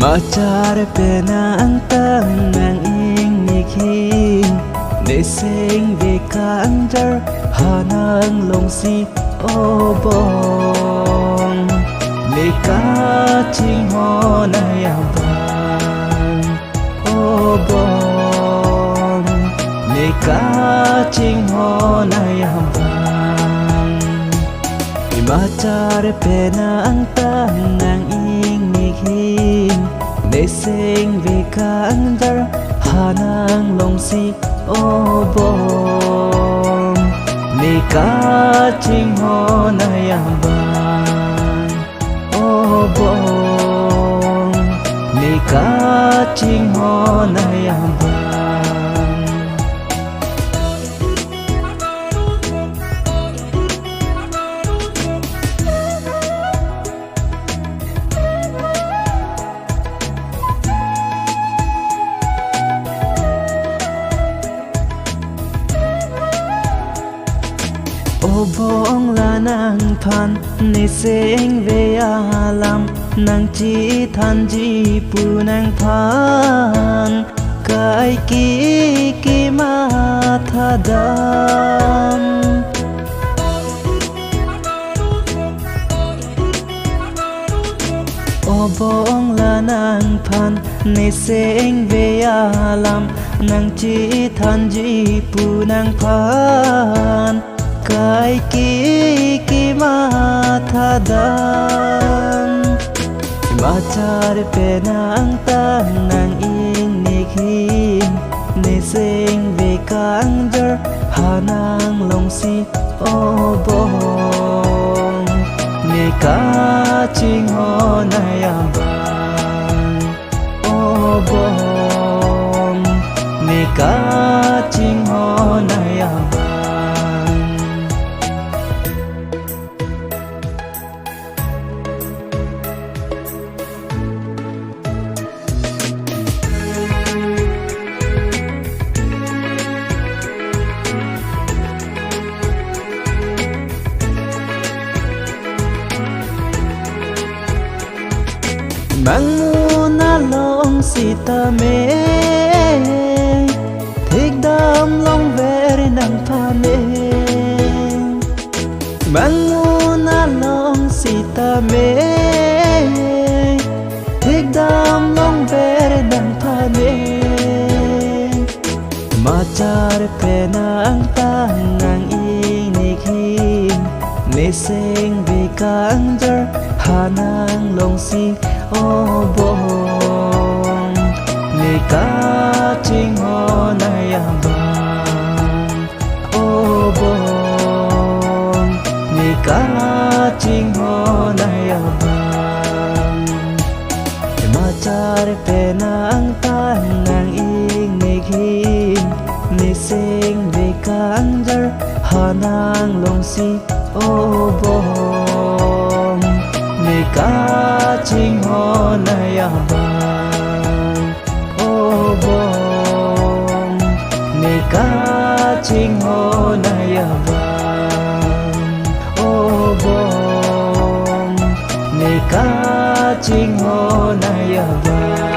มาจาระเป็นอังตังนางอิงนิคิงในเสียงเวกันเดอร์หานางลงสีโอบองในกาจิงหอนายาบังโอบองในกาจิงหอนายาบังมาจาระเป็นอังตังนางอิงนิคิงในเสียงเวกันเดอร์หานางลงสีโอบองในกาจิงหอนายาบังโอบองในกาจิงหอนายาบังโอบองลานางพันในเสียงเวียลำนางจีทันจีปูนางพันกายกีมาทาดำโอบองลานางพันในเสียงเวียลำนางจีทันจีปูนางพันกายกีมาทาดังมาจาระเป็นอังตังนางอิงนิคิงในเสียงเวกันเดอร์หานางลงสีโอบองในกาจิงหอนายาบังโอบองในกาจิงหอนายาบังมังมูนาลงสีตาเมทิกดำลงเวรนังพาเมมังมูนาลงสีตาเมทิกดำลงเวรนังพาเมมาจาระเป็นอังตังนางอิงนิคิงในเสียงเวกันเดอร์หานางลงสีโอบองในกาจิงหอนายาบังโอบองในกาจิงหอนายาบังมาจาระเป็นอังตังนางอิงนิคิงในเสียงเวกันเดอร์หานางลงสีโอบองในกาจิงหอนายาบังโอบองในกาจิงหอนายาบังโอบองในกาจิงหอนายาบัง